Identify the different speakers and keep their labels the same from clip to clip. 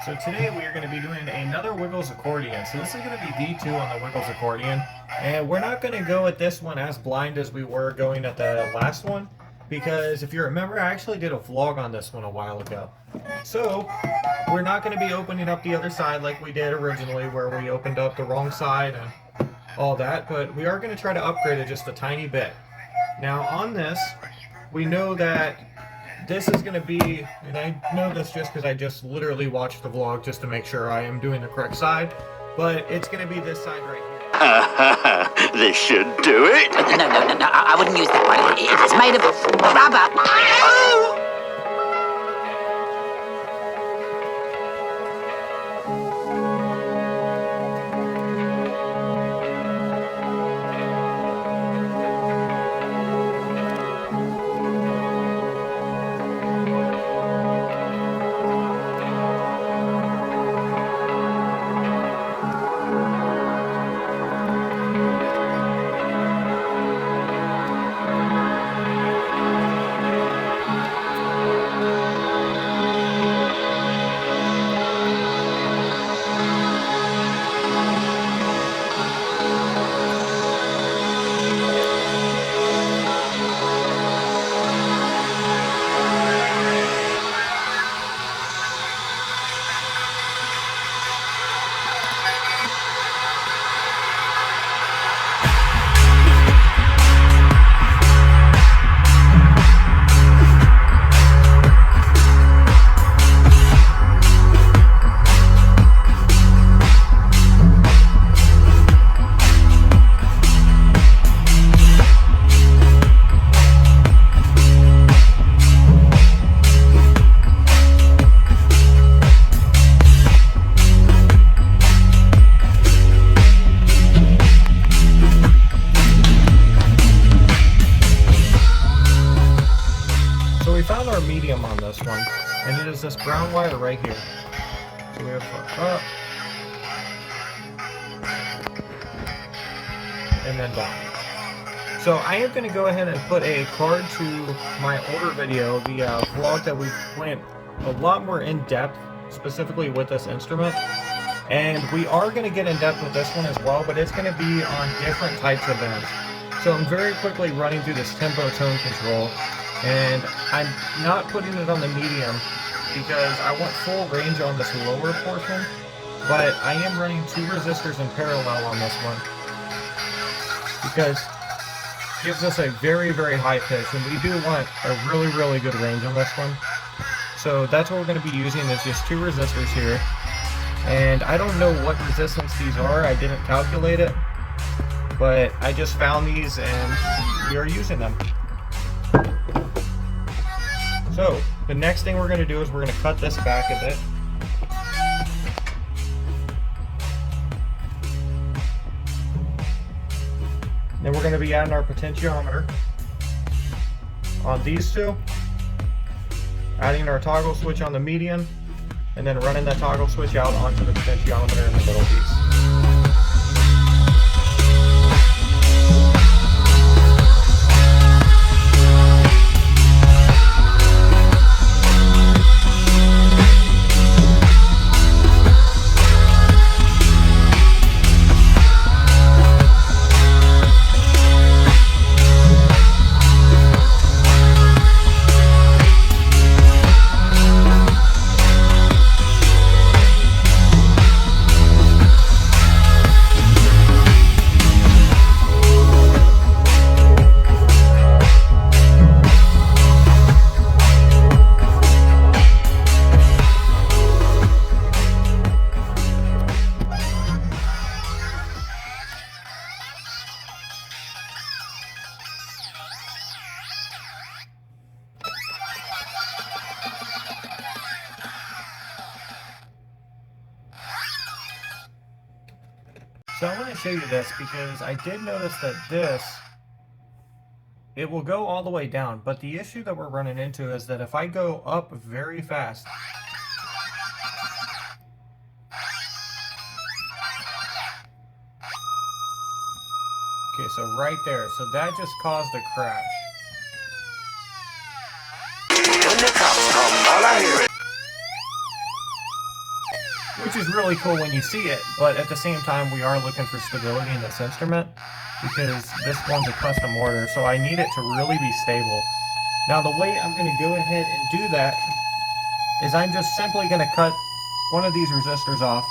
Speaker 1: So today we are going to be doing another Wiggles accordion. So this is going to be D2 on the Wiggles accordion. And we're not going to go at this one as blind as we were going at the last one. Because if you remember, I actually did a vlog on this one a while ago. So we're not going to be opening up the other side like we did originally, where we opened up the wrong side and all that. But we are going to try to upgrade it just a tiny bit. Now on this, we know that this is going to be, and I know this just because I just literally watched the vlog just to make sure I am doing the correct side, but it's going to be this side right here.
Speaker 2: This should do it.
Speaker 3: No, I wouldn't use that one. It's made of rubber.
Speaker 1: Medium on this one, and it is this brown wire right here. So we have up and then down. So I am going to go ahead and put a card to my older video, the vlog that we went a lot more in depth specifically with this instrument, and we are going to get in depth with this one as well, but it's going to be on different types of ends. So I'm very quickly running through this tempo tone control. And I'm not putting it on the medium because I want full range on this lower portion, but I am running 2 resistors in parallel on this one because it gives us a very, very high pitch, and we do want a really, really good range on this one. So that's what we're going to be using, is just 2 resistors here. And I don't know what resistance these are, I didn't calculate it, but I just found these and we are using them. So, the next thing we're going to do is we're going to cut this back a bit. Then we're going to be adding our potentiometer on these 2, adding our toggle switch on the median, and then running that toggle switch out onto the potentiometer in the middle piece. So I want to show you this because I did notice that it will go all the way down, but the issue that we're running into is that if I go up very fast, okay, so right there, so that just caused a crash.
Speaker 2: When the cops come, all I hear is
Speaker 1: is really cool when you see it, but at the same time we are looking for stability in this instrument because this one's a custom order, so I need it to really be stable. Now the way I'm going to go ahead and do that is I'm just simply going to cut one of these resistors off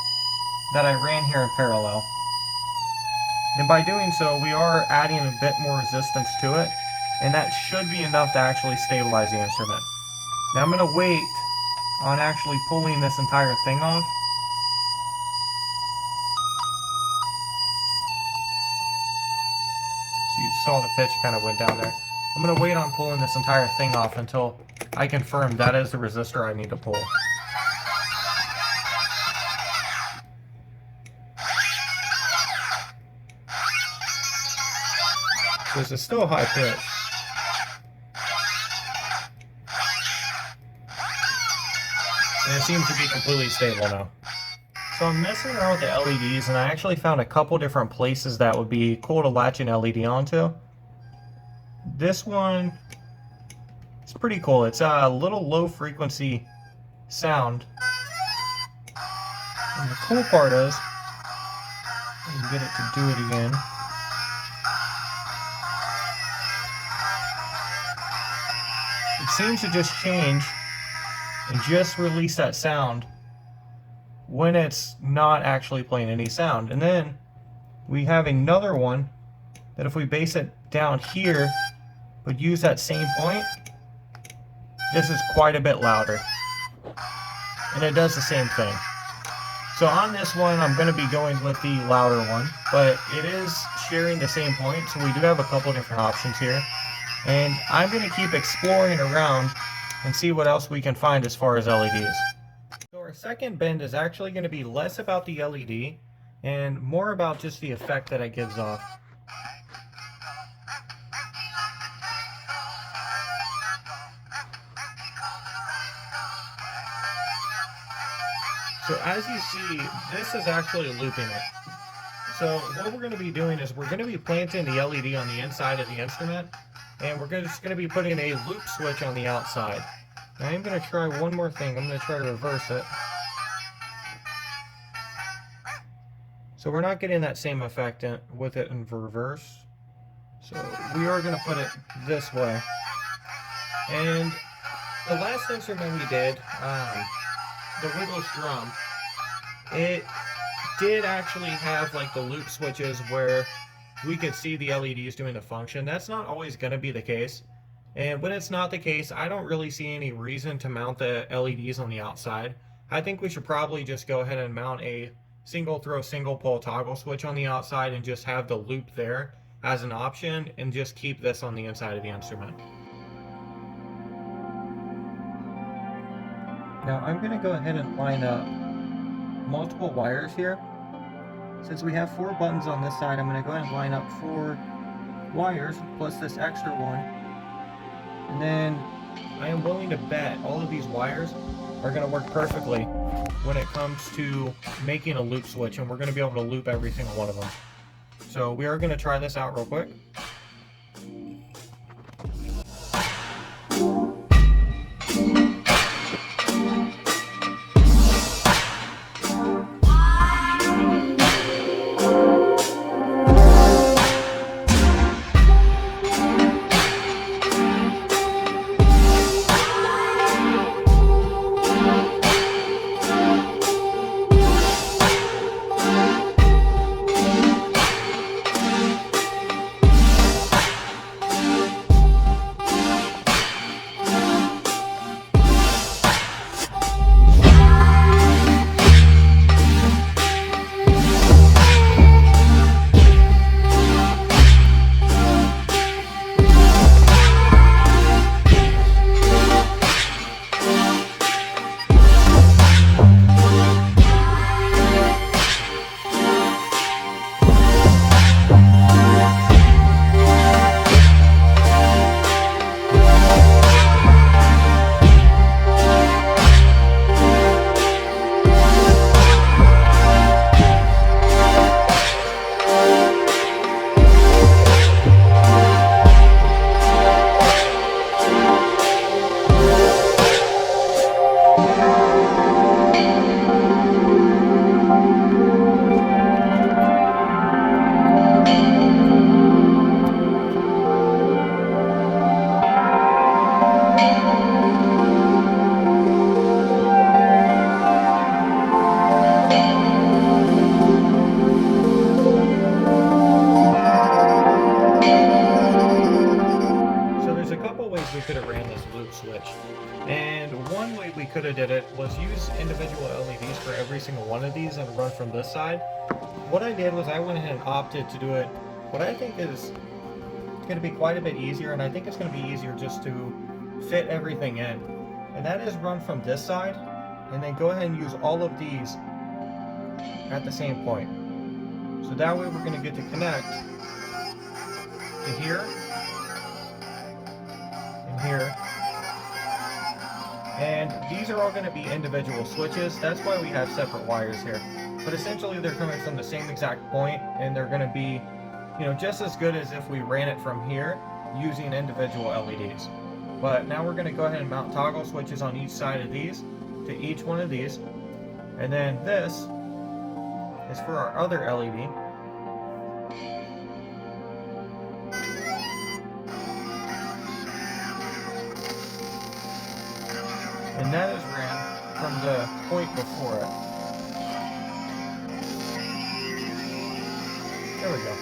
Speaker 1: that I ran here in parallel. And by doing so, we are adding a bit more resistance to it, and that should be enough to actually stabilize the instrument. Now I'm going to wait on actually pulling this entire thing off. So you saw the pitch kind of went down there. I'm going to wait on pulling this entire thing off until I confirm that is the resistor I need to pull. So this is still high pitch. And it seems to be completely stable now. So I'm messing around with the LEDs, and I actually found a couple different places that would be cool to latch an LED onto. This one is pretty cool. It's a little low frequency sound. And the cool part is, let me get it to do it again. It seems to just change and just release that sound when it's not actually playing any sound. And then we have another one that if we base it down here but use that same point, this is quite a bit louder, and it does the same thing. So on this one I'm going to be going with the louder one, but it is sharing the same point, so we do have a couple different options here, and I'm going to keep exploring around and see what else we can find as far as LEDs. So our second bend is actually going to be less about the LED and more about just the effect that it gives off. So as you see, this is actually looping it. So what we're going to be doing is we're going to be planting the LED on the inside of the instrument, and we're just going to be putting a loop switch on the outside. Now I'm going to try one more thing. I'm going to try to reverse it. So we're not getting that same effect with it in reverse. So we are going to put it this way. And the last instrument we did, the Wiggles drum, it did actually have like the loop switches where we could see the LEDs doing the function. That's not always going to be the case. And when it's not the case, I don't really see any reason to mount the LEDs on the outside. I think we should probably just go ahead and mount a single throw, single pole toggle switch on the outside and just have the loop there as an option and just keep this on the inside of the instrument. Now I'm going to go ahead and line up multiple wires here. Since we have 4 buttons on this side, I'm going to go ahead and line up 4 wires plus this extra one. And then I am willing to bet all of these wires are going to work perfectly when it comes to making a loop switch, and we're going to be able to loop every single one of them. So we are going to try this out real quick. loop switch. And one way we could have did it was use individual LEDs for every single one of these and run from this side. What I did was I went ahead and opted to do it what I think is going to be quite a bit easier, and I think it's going to be easier just to fit everything in. And that is run from this side and then go ahead and use all of these at the same point. So that way we're going to get to connect to here and here. And these are all going to be individual switches. That's why we have separate wires here. But essentially they're coming from the same exact point, and they're going to be, you know, just as good as if we ran it from here using individual LEDs. But now we're going to go ahead and mount toggle switches on each side of these to each one of these. And then this is for our other LED. And that is ran from the point before it. There we go.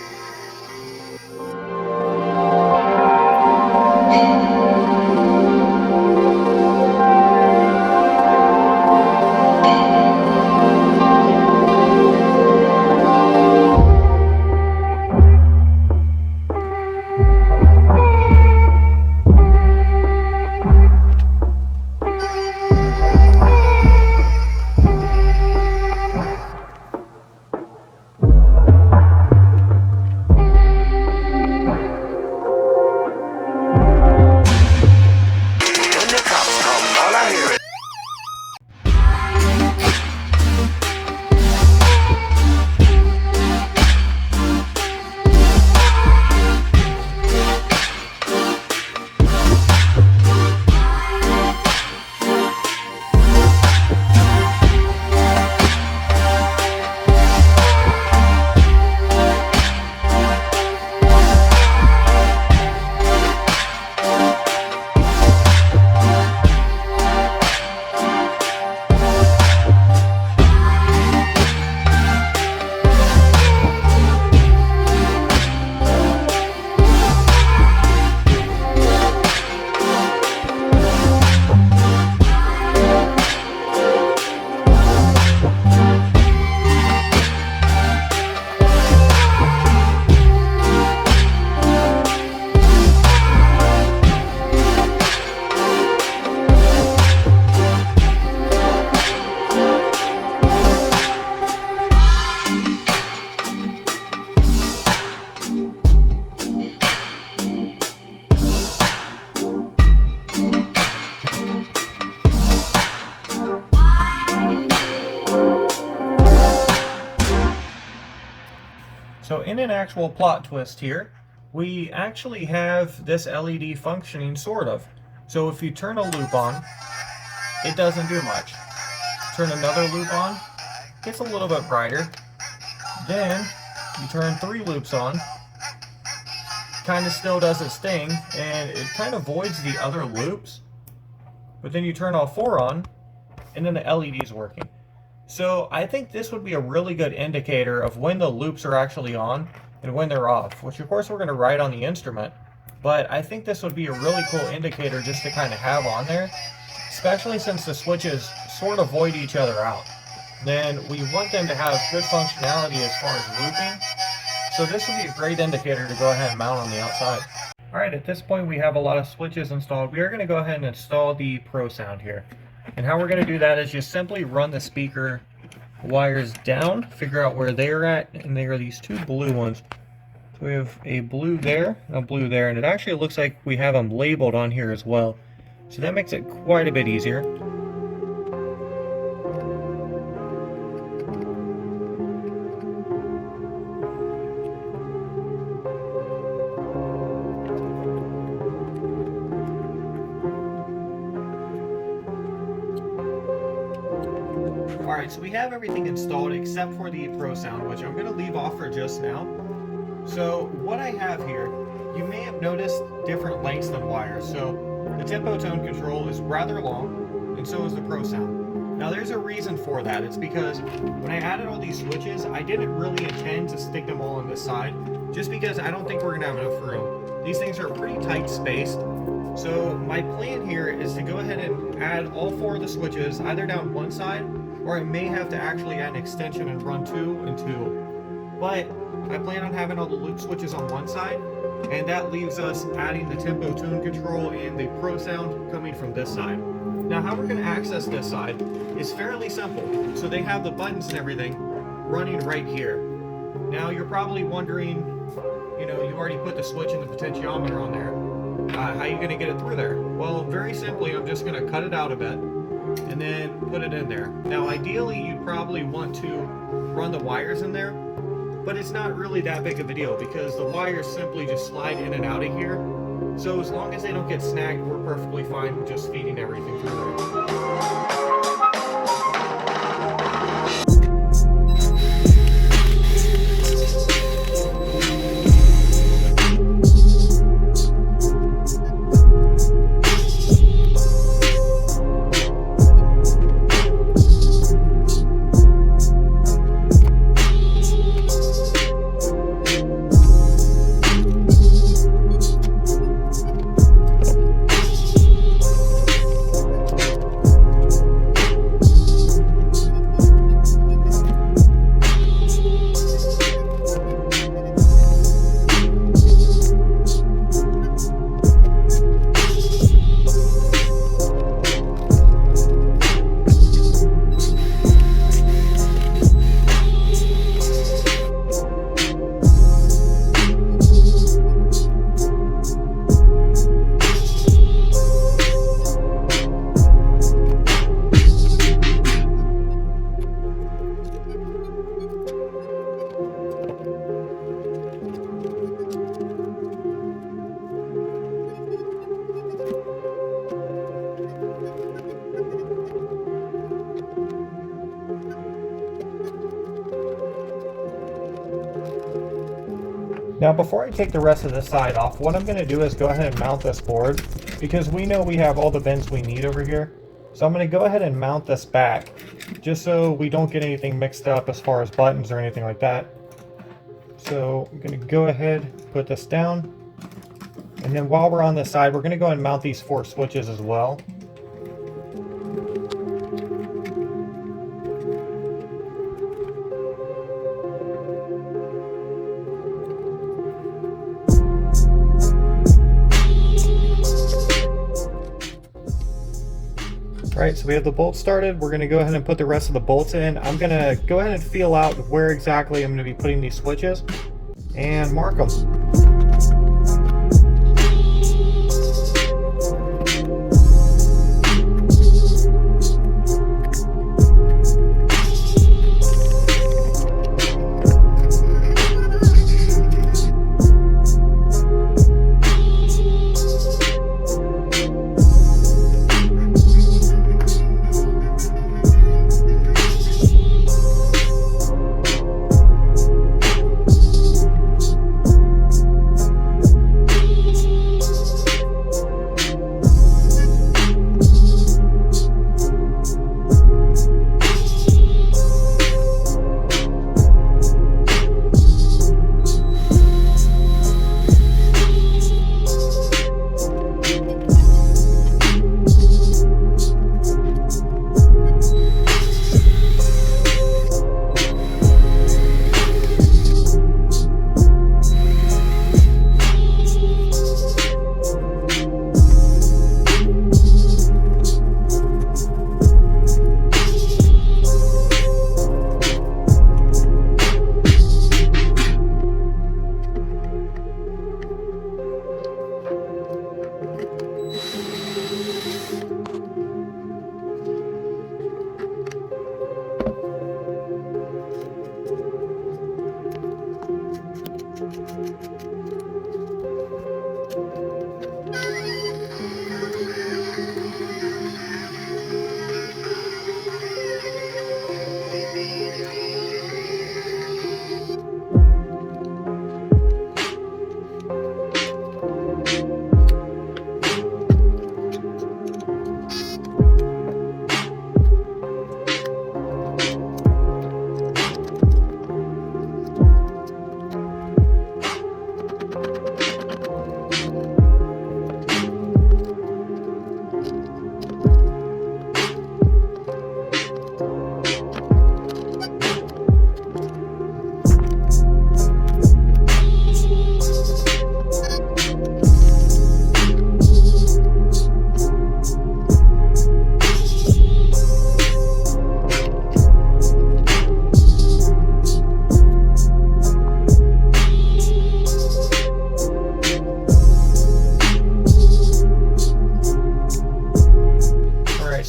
Speaker 1: So in an actual plot twist here, we actually have this LED functioning sort of. So if you turn a loop on, it doesn't do much. Turn another loop on, gets a little bit brighter. Then you turn 3 loops on, kind of still does its thing, and it kind of voids the other loops. But then you turn all 4 on, and then the LED is working. So I think this would be a really good indicator of when the loops are actually on and when they're off, which of course we're going to write on the instrument. But I think this would be a really cool indicator just to kind of have on there, especially since the switches sort of void each other out. Then we want them to have good functionality as far as looping. So this would be a great indicator to go ahead and mount on the outside. Alright, at this point we have a lot of switches installed. We are going to go ahead and install the prosound here. And how we're going to do that is just simply run the speaker wires down, figure out where they're at, and they are these 2 blue ones. So we have a blue there, and a blue there, and it actually looks like we have them labeled on here as well. So that makes it quite a bit easier. Alright, so we have everything installed except for the prosound, which I'm going to leave off for just now. So what I have here, you may have noticed different lengths of wires. So the tempo tone control is rather long, and so is the prosound. Now there's a reason for that. It's because when I added all these switches, I didn't really intend to stick them all on this side, just because I don't think we're going to have enough room. These things are pretty tight spaced, So my plan here is to go ahead and add all 4 of the switches either down one side, or I may have to actually add an extension and run 2 and 2. But I plan on having all the loop switches on one side, and that leaves us adding the tempo tune control and the prosound coming from this side. Now how we're going to access this side is fairly simple. So they have the buttons and everything running right here. Now you're probably wondering, you already put the switch and the potentiometer on there. How are you going to get it through there? Well, very simply, I'm just going to cut it out a bit and then put it in there. Now ideally you'd probably want to run the wires in there, but it's not really that big of a deal because the wires simply just slide in and out of here. So as long as they don't get snagged, we're perfectly fine with just feeding everything through there. Now before I take the rest of this side off, what I'm going to do is go ahead and mount this board, because we know we have all the bins we need over here. So I'm going to go ahead and mount this back, just so we don't get anything mixed up as far as buttons or anything like that. So I'm going to go ahead, put this down, and then while we're on this side, we're going to go ahead and mount these 4 switches as well. Alright, so we have the bolts started. We're going to go ahead and put the rest of the bolts in. I'm going to go ahead and feel out where exactly I'm going to be putting these switches and mark them.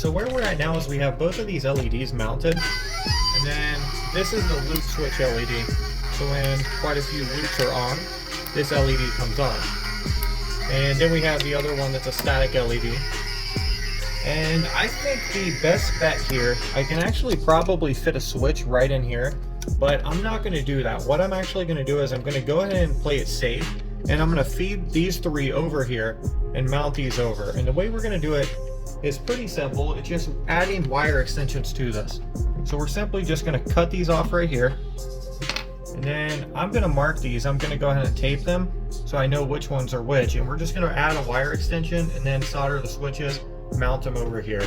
Speaker 1: so where we're at now is we have both of these LEDs mounted, and then this is the loop switch LED. So when quite a few loops are on, this LED comes on. And then we have the other one that's a static LED. And I think the best bet here, I can actually probably fit a switch right in here, but I'm not going to do that. What I'm actually going to do is I'm going to go ahead and play it safe, and I'm going to feed these three over here and mount these over. And the way we're going to do it is pretty simple. It's just adding wire extensions to this. So we're simply just going to cut these off right here. And then I'm going to mark these. I'm going to go ahead and tape them so I know which ones are which. And we're just going to add a wire extension and then solder the switches, mount them over here.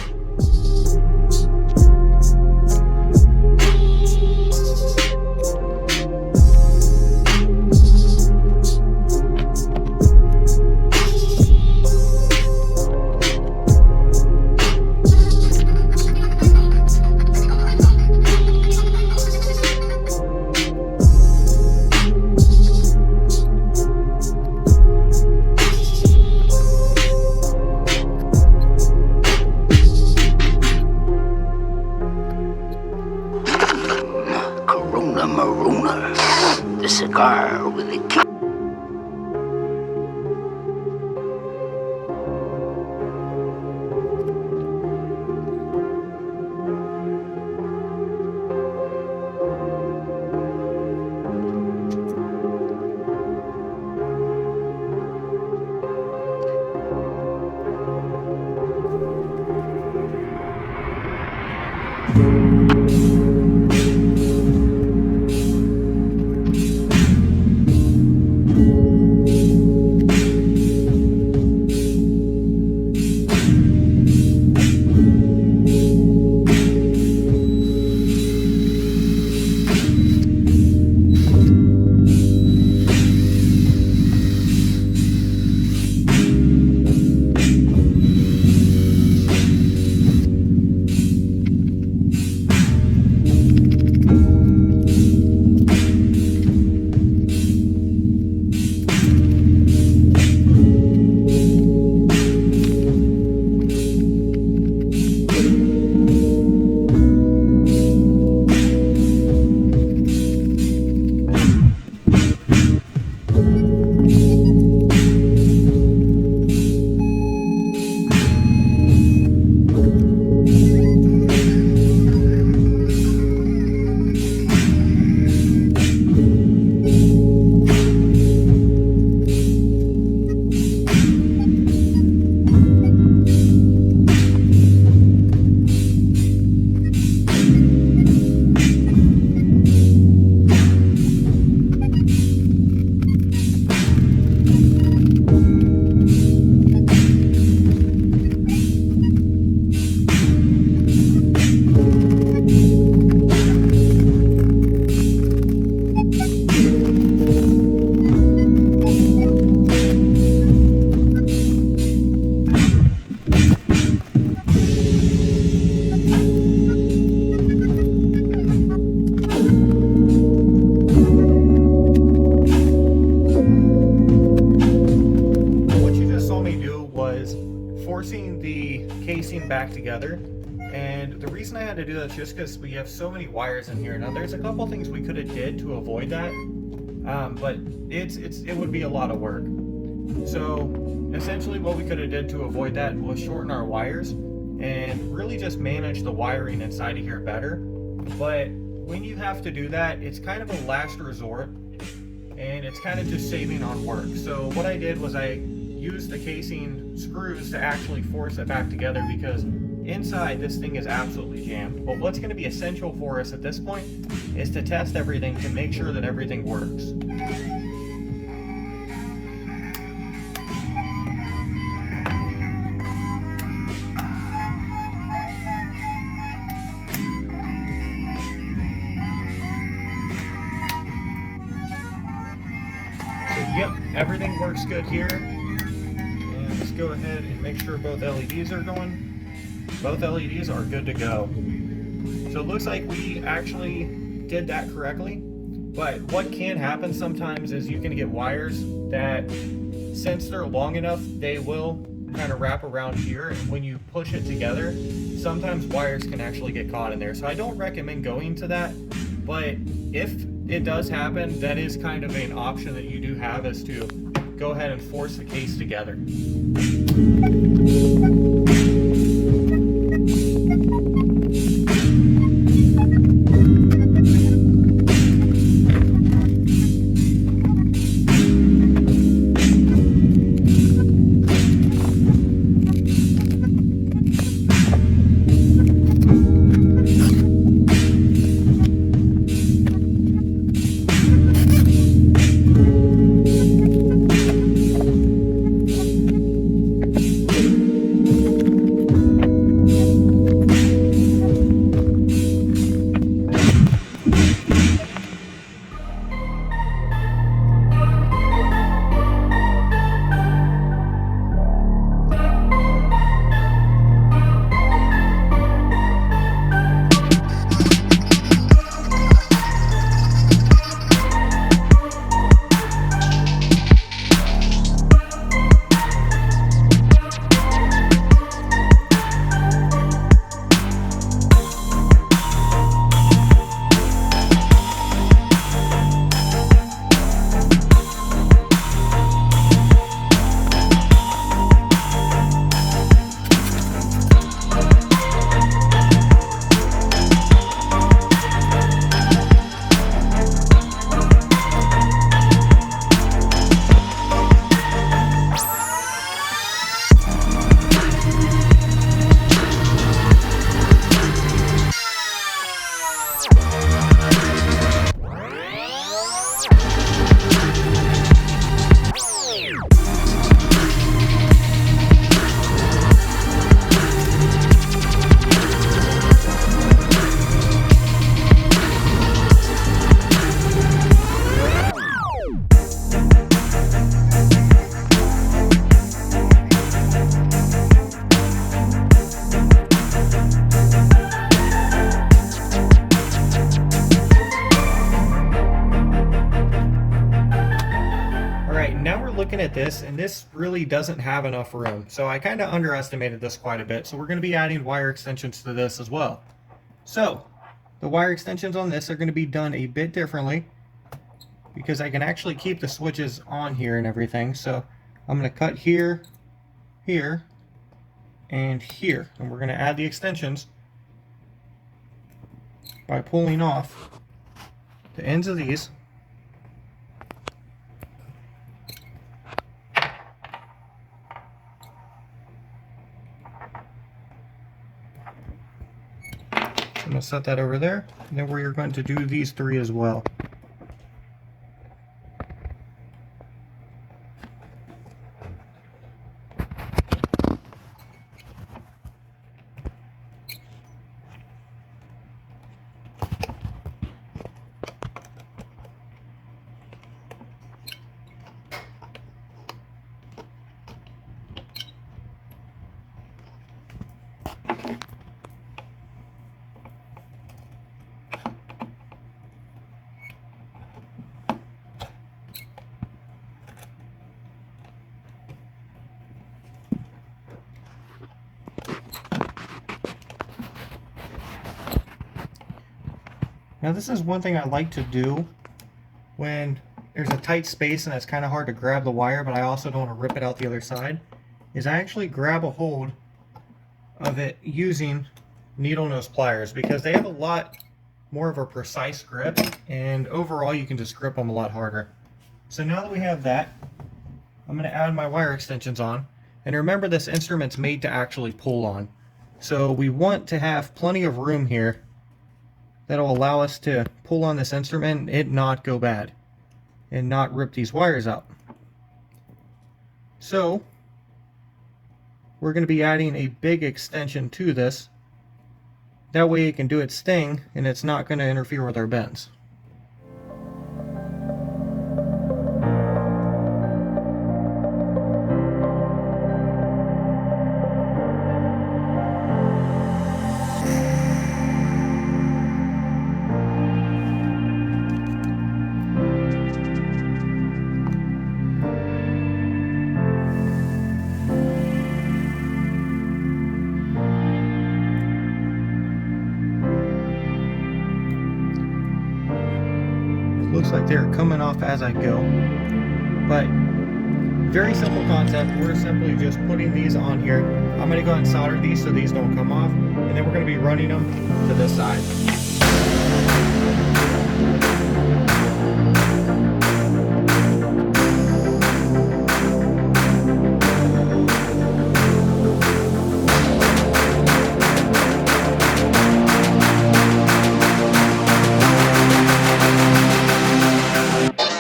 Speaker 3: The cigar with the key.
Speaker 1: forcing the casing back together. And the reason I had to do that is just because we have so many wires in here. Now there's a couple things we could have did to avoid that, but it would be a lot of work. So essentially what we could have did to avoid that was shorten our wires and really just manage the wiring inside of here better. But when you have to do that, it's kind of a last resort, and it's kind of just saving on work. So what I did was I used the casing screws to actually force it back together, because inside this thing is absolutely jammed. But what's going to be essential for us at this point is to test everything to make sure that everything works. Yep, everything works good here. And let's go ahead and make sure both LEDs are going. Both LEDs are good to go. So it looks like we actually did that correctly. But what can happen sometimes is you can get wires that, since they're long enough, they will kind of wrap around here, and when you push it together, sometimes wires can actually get caught in there. So I don't recommend going to that, but if it does happen, that is kind of an option that you do have, is to go ahead and force the case together. Looking at this, and this really doesn't have enough room, so I kind of underestimated this quite a bit. So we're going to be adding wire extensions to this as well. So the wire extensions on this are going to be done a bit differently, because I can actually keep the switches on here and everything. So I'm going to cut here, here, and here, and we're going to add the extensions by pulling off the ends of these. I'm going to set that over there, and then we're going to do these three as well. Now this is one thing I like to do when there's a tight space and it's kind of hard to grab the wire, but I also don't want to rip it out the other side, is I actually grab a hold of it using needle nose pliers, because they have a lot more of a precise grip, and overall you can just grip them a lot harder. So now that we have that, I'm going to add my wire extensions on. And remember, this instrument's made to actually pull on. So we want to have plenty of room here that'll allow us to pull on this instrument and it not go bad and not rip these wires out. So we're going to be adding a big extension to this. That way it can do its thing and it's not going to interfere with our bends. they're coming off as I go. But very simple concept. We're simply just putting these on here. I'm going to go ahead and solder these so these don't come off, and then we're going to be running them to this side.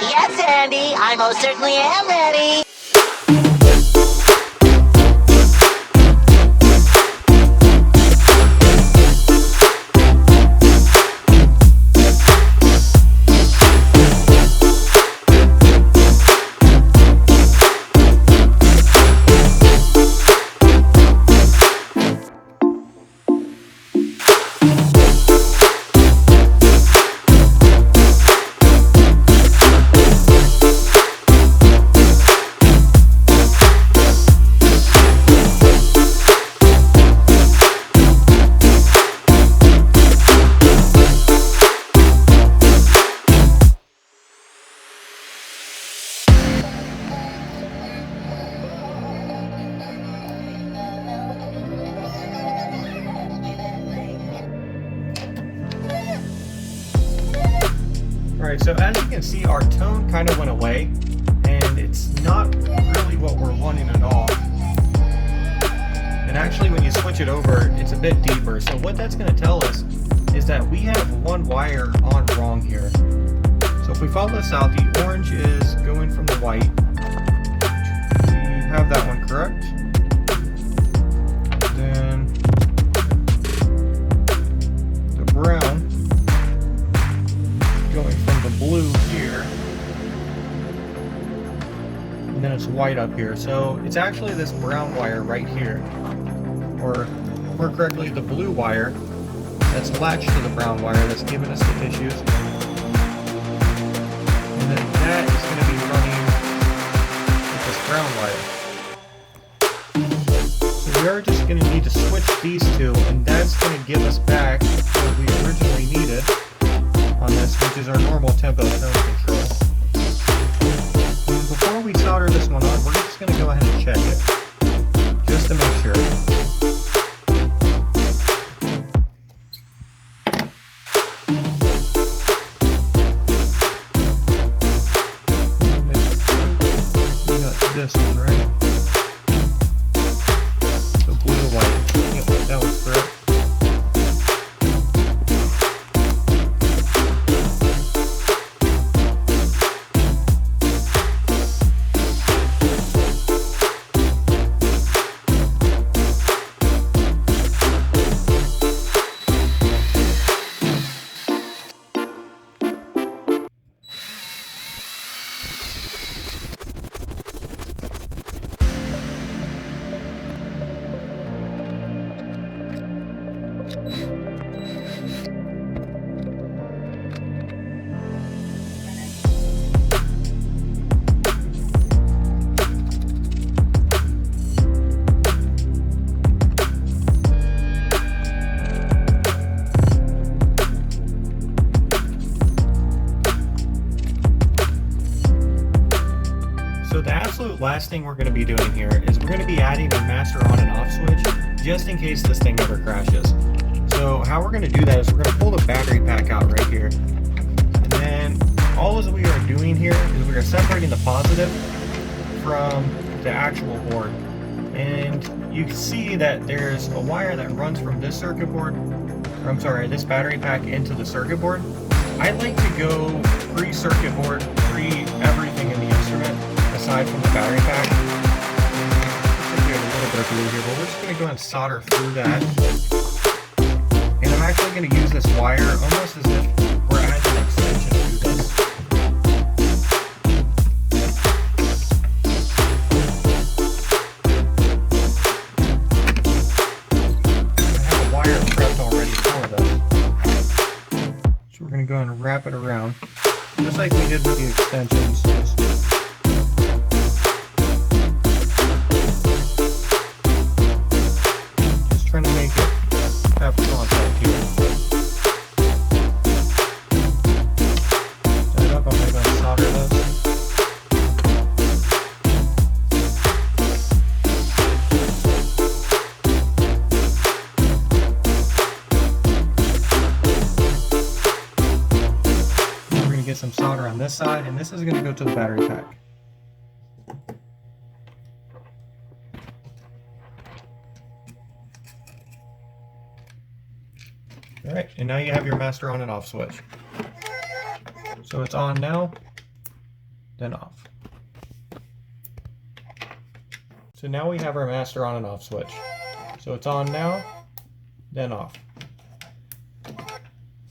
Speaker 3: Yes, Andy, I most certainly am ready.
Speaker 1: Alright, so as you can see, our tone kind of went away, and it's not really what we're wanting at all. And actually, when you switch it over, it's a bit deeper. So what that's going to tell us is that we have one wire on wrong here. So if we follow this out, the orange is going from the white. We have that one correct. Then the brown going from the blue here, and then it's white up here. So it's actually this brown wire right here, or more correctly, the blue wire that's latched to the brown wire that's giving us the tissues. And then that is going to be running with this brown wire. So we are just going to need to switch these two, and that's going to give us back what we originally needed on this, which is our normal tempo tone control. And before we solder this one on, we're just going to go ahead and check it, just to make sure. We got this one, right? The blue white. Yep, that was correct. So the absolute last thing we're going to be doing here is we're going to be adding a master on and off switch just in case this thing ever crashes. So how we're going to do that is we're going to pull the battery pack out right here. And then all we are doing here is we are separating the positive from the actual board. And you can see that there's a wire that runs from this circuit board, or I'm sorry, this battery pack into the circuit board. I like to go pre-circuit board, pre-everything in the instrument, aside from the battery pack. Let's do a little bit of glue here, but we're just going to go ahead and solder through that. And I'm actually going to use this wire almost as if we're adding an extension to this. I have a wire prepped already for this. So we're going to go ahead and wrap it around, just like we did with the extensions. Just trying to make it have contact here. Set it up, I'm going to this side, and this is going to go to the battery pack. Alright, and now you have your master on and off switch. So it's on now, then off. So now we have our master on and off switch. So it's on now, then off.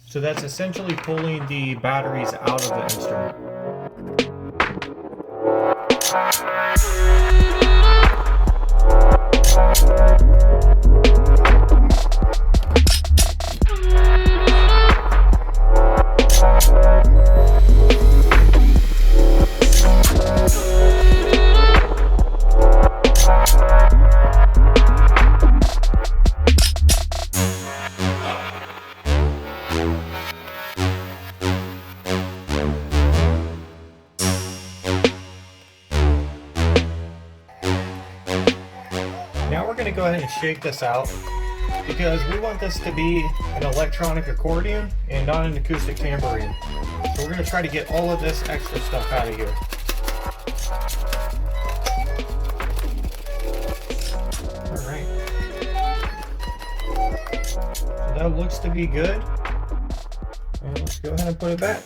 Speaker 1: So that's essentially pulling the batteries out of the instrument. Now we're going to go ahead and shake this out because we want this to be an electronic accordion and not an acoustic tambourine. So we're going to try to get all of this extra stuff out of here. Alright. So that looks to be good. And let's go ahead and put it back.